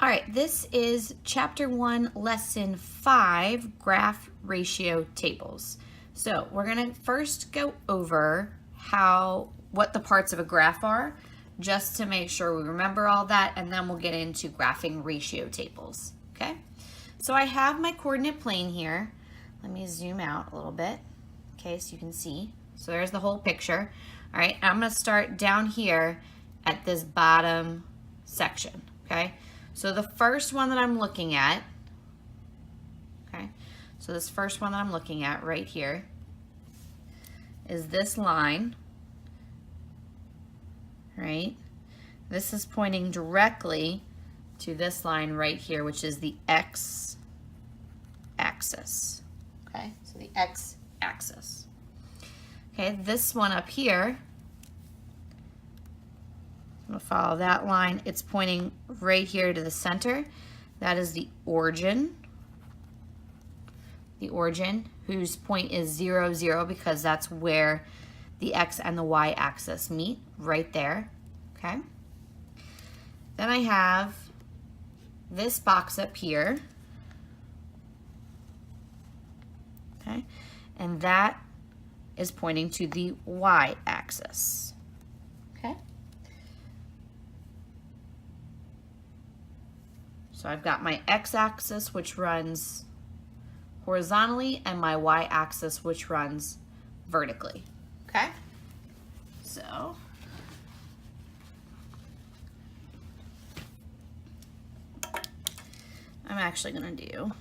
All right, this is Chapter 1, Lesson 5, Graph Ratio Tables. So we're going to first go over what the parts of a graph are, just to make sure we remember all that, and then we'll get into graphing ratio tables, okay? So I have my coordinate plane here. Let me zoom out a little bit, okay, so you can see. So there's the whole picture. All right, I'm going to start down here at this bottom section, okay? So the first one that I'm looking at, okay, so this first one that I'm looking at right here is this line, right? This is pointing directly to this line right here, which is the x-axis, okay? So the x-axis. Okay, this one up here, I'm going to follow that line. It's pointing right here to the center. That is the origin. The origin, whose point is 0, 0, because that's where the x and the y axis meet, right there. Okay. Then I have this box up here. Okay. And that is pointing to the y axis. Okay. So I've got my x-axis, which runs horizontally, and my y-axis, which runs vertically, okay? So, I'm actually gonna do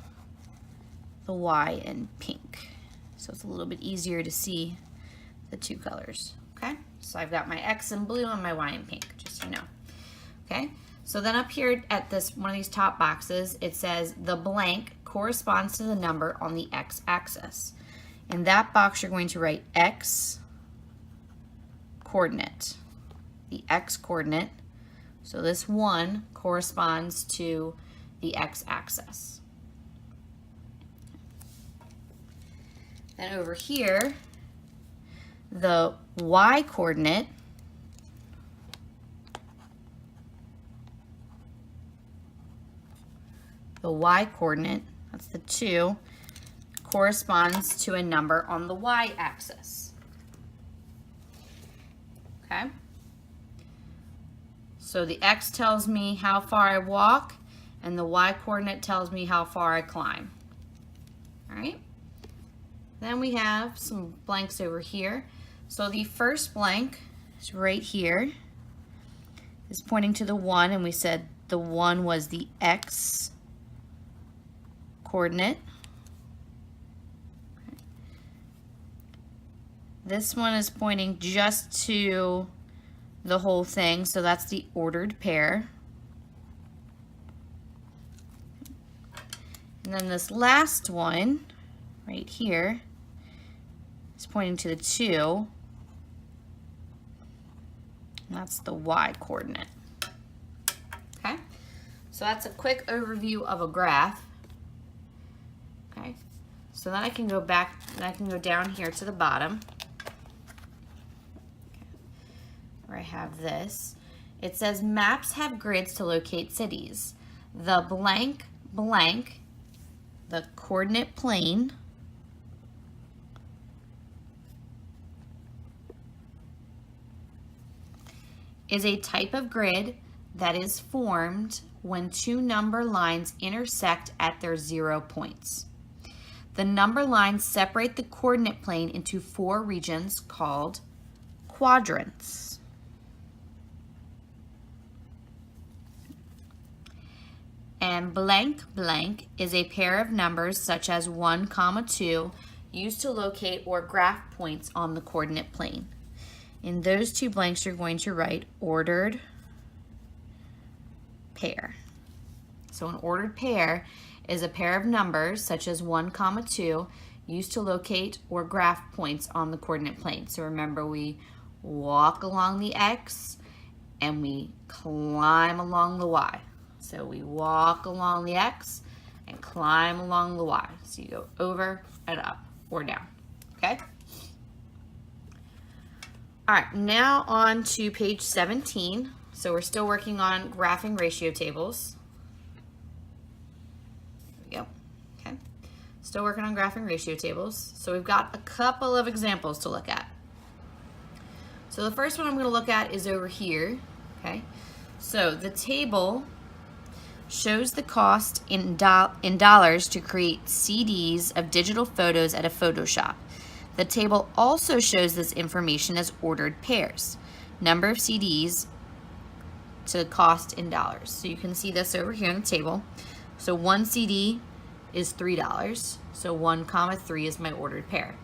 the y in pink, so it's a little bit easier to see the two colors, okay? So I've got my x in blue and my y in pink, just so you know, okay? So then up here at this one of these top boxes, it says the blank corresponds to the number on the x-axis. In that box, you're going to write x coordinate, the x coordinate. So this 1 corresponds to the x-axis. Then over here, the y coordinate, that's the 2, corresponds to a number on the y-axis. Okay? So the x tells me how far I walk, and the y-coordinate tells me how far I climb. All right? Then we have some blanks over here. So the first blank is right here. It's pointing to the 1, and we said the 1 was the x coordinate. Okay. This one is pointing just to the whole thing, so that's the ordered pair. And then this last one, right here, is pointing to the 2, and that's the y coordinate. Okay, so that's a quick overview of a graph. Okay, so then I can go back and I can go down here to the bottom, okay, where I have this. It says maps have grids to locate cities. The blank blank, the coordinate plane, is a type of grid that is formed when two number lines intersect at their 0 points. The number lines separate the coordinate plane into 4 regions called quadrants. And blank blank is a pair of numbers such as 1, 2 used to locate or graph points on the coordinate plane. In those two blanks, you're going to write ordered pair. So an ordered pair is a pair of numbers such as 1, 2 used to locate or graph points on the coordinate plane. So remember, we walk along the x and we climb along the y. So we walk along the x and climb along the y. So you go over and up or down, okay? All right, now on to page 17. So we're still working on graphing ratio tables. Still working on graphing ratio tables. So we've got a couple of examples to look at. So the first one I'm going to look at is over here. Okay. So the table shows the cost in dollars to create CDs of digital photos at a photo shop. The table also shows this information as ordered pairs. Number of CDs to cost in dollars. So you can see this over here in the table. So one CD is $3. So 1, 3 is my ordered pair.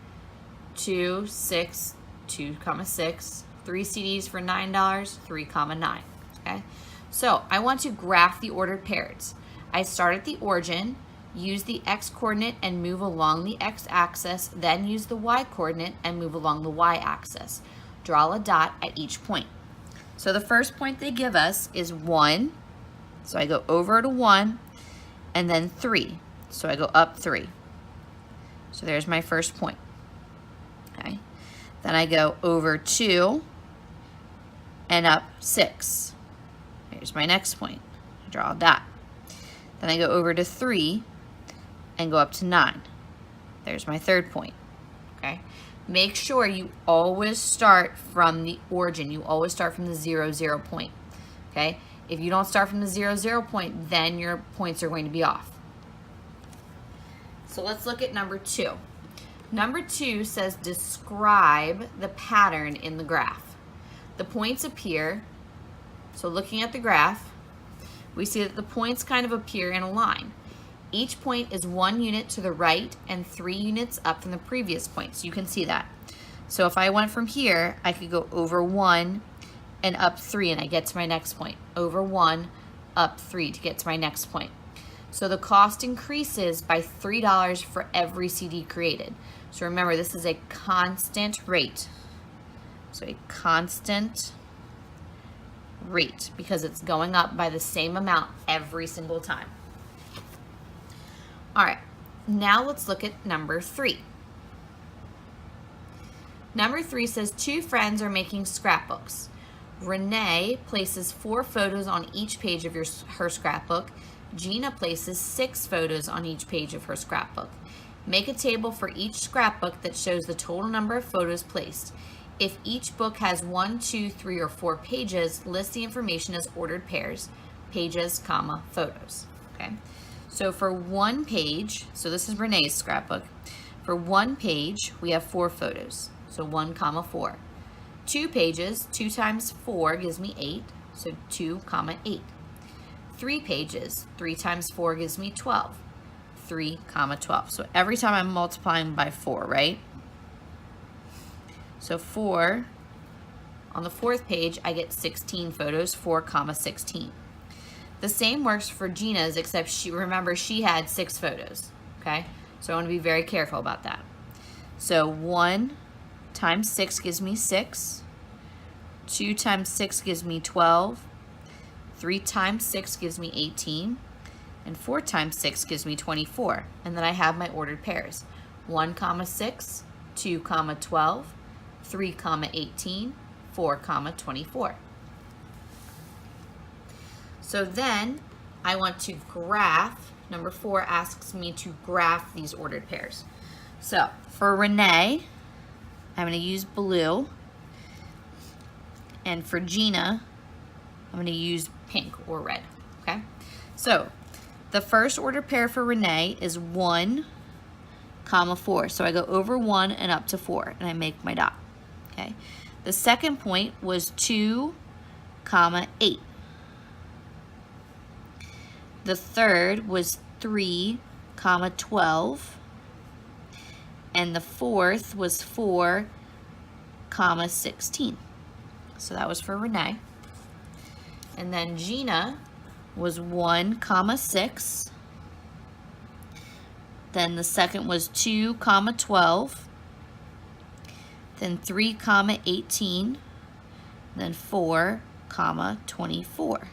2, 6, 2, 6, 3 CDs for $9, 3, 9. Okay. So I want to graph the ordered pairs. I start at the origin, use the x-coordinate and move along the x-axis, then use the y-coordinate and move along the y-axis. Draw a dot at each point. So the first point they give us is 1, so I go over to 1, and then 3, so I go up 3. So there's my first point. Okay. Then I go over 2 and up 6. Here's my next point. I draw a dot. Then I go over to 3 and go up to 9. There's my third point. Okay. Make sure you always start from the origin. You always start from the 0, 0 point. Okay. If you don't start from the 0, 0 point, then your points are going to be off. So let's look at number 2. Number 2 says describe the pattern in the graph. The points appear. So looking at the graph, we see that the points kind of appear in a line. Each point is 1 unit to the right and 3 units up from the previous point. So you can see that. So if I went from here, I could go over 1 and up 3 and I get to my next point. Over 1, up 3 to get to my next point. So the cost increases by $3 for every CD created. So remember, this is a constant rate. So a constant rate because it's going up by the same amount every single time. All right, now let's look at number 3. Number 3 says 2 friends are making scrapbooks. Renee places 4 photos on each page of her scrapbook. Gina places 6 photos on each page of her scrapbook. Make a table for each scrapbook that shows the total number of photos placed. If each book has 1, 2, 3, or 4 pages, list the information as ordered pairs, pages, photos. Okay. So for 1 page, so this is Renee's scrapbook. For 1 page, we have 4 photos. So 1, 4. 2 pages, 2 times 4 gives me 8. So 2, 8. 3 pages, 3 times 4 gives me 12. 3, 12. So every time I'm multiplying by 4, right? So 4, on the 4th page, I get 16 photos, 4, 16. The same works for Gina's, except remember she had 6 photos, okay? So I want to be very careful about that. So 1 times 6 gives me 6. 2 times 6 gives me 12. 3 times 6 gives me 18. And 4 times 6 gives me 24. And then I have my ordered pairs. 1, 6, 2, 12. 3, 18, 4, 24. So then I want to graph. Number 4 asks me to graph these ordered pairs. So for Renee, I'm going to use blue. And for Gina, I'm going to use pink or red. Okay. So the first ordered pair for Renee is 1, 4. So I go over 1 and up to 4 and I make my dot. Okay. The second point was 2, 8. The third was 3, 12. And the fourth was 4, 16. So that was for Renee. And then Gina was 1, 6. Then the second was 2, 12. Then 3, 18. Then 4, 24.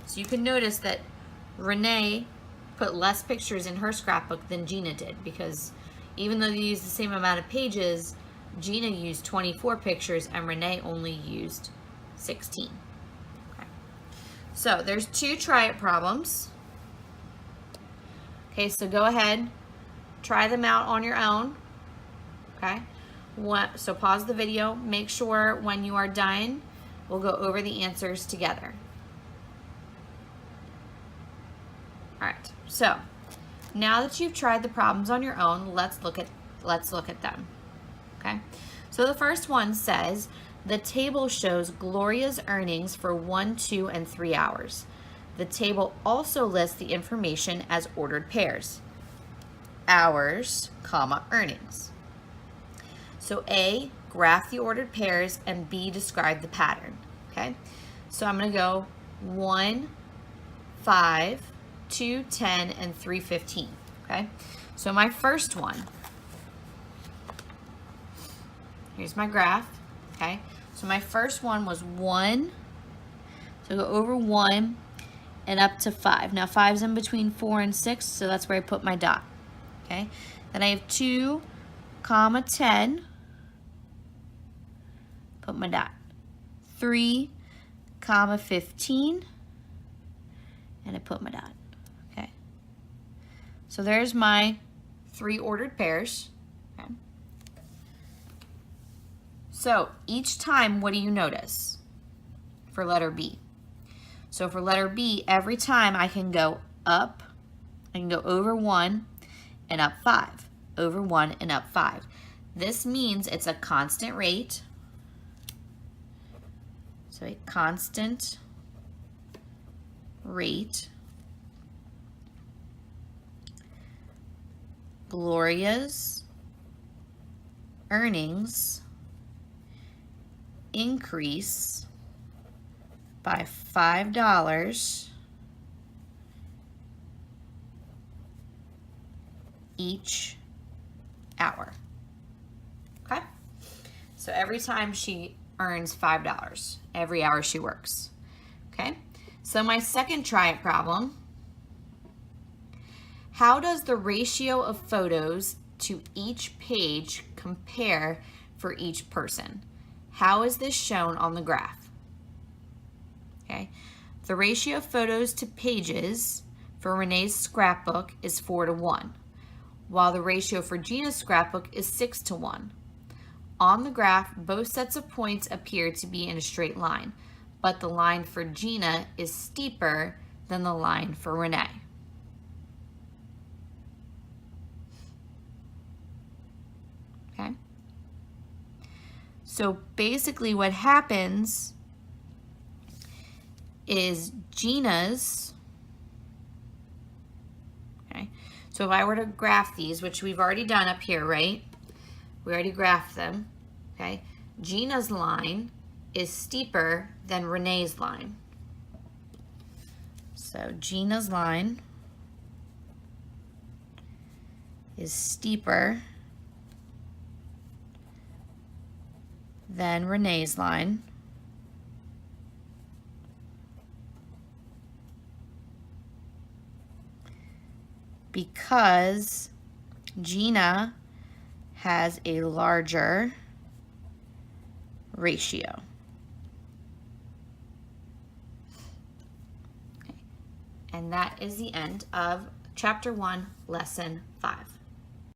So you can notice that Renee put less pictures in her scrapbook than Gina did, because even though they used the same amount of pages, Gina used 24 pictures and Renee only used 16. Okay. So there's 2 try it problems. Okay, so go ahead, try them out on your own. Okay, so pause the video. Make sure when you are done, we'll go over the answers together. All right, so now that you've tried the problems on your own, let's look at them. Okay, so the first one says, the table shows Gloria's earnings for 1, 2, and 3 hours. The table also lists the information as ordered pairs. Hours, comma, earnings. So A, graph the ordered pairs, and B, describe the pattern. Okay, so I'm going to go 1, 5, 2, 10, and 3, 15. Okay, so my first one, here's my graph. Okay, so my first one was 1, so go over 1 and up to 5. Now 5's in between 4 and 6, so that's where I put my dot. Okay, then I have 2, comma, 10, put my dot. 3, comma, 15, and I put my dot. Okay, so there's my 3 ordered pairs. Okay. So each time, what do you notice for letter B? So for letter B, every time I can go up, I can go over 1 and up 5, over 1 and up 5. This means it's a constant rate. So a constant rate. Gloria's earnings increase by $5 each hour. Okay? So every time she earns $5, every hour she works. Okay? So my second try it problem, how does the ratio of photos to each page compare for each person? How is this shown on the graph? Okay, the ratio of photos to pages for Renee's scrapbook is 4 to 1, while the ratio for Gina's scrapbook is 6 to 1. On the graph, both sets of points appear to be in a straight line, but the line for Gina is steeper than the line for Renee. Okay? So basically what happens is Gina's, okay, so if I were to graph these, which we've already done up here, right? We already graphed them, okay? Gina's line is steeper than Renee's line. So Gina's line is steeper than Renee's line. Because Gina has a larger ratio. Okay. And that is the end of Chapter 1, Lesson 5.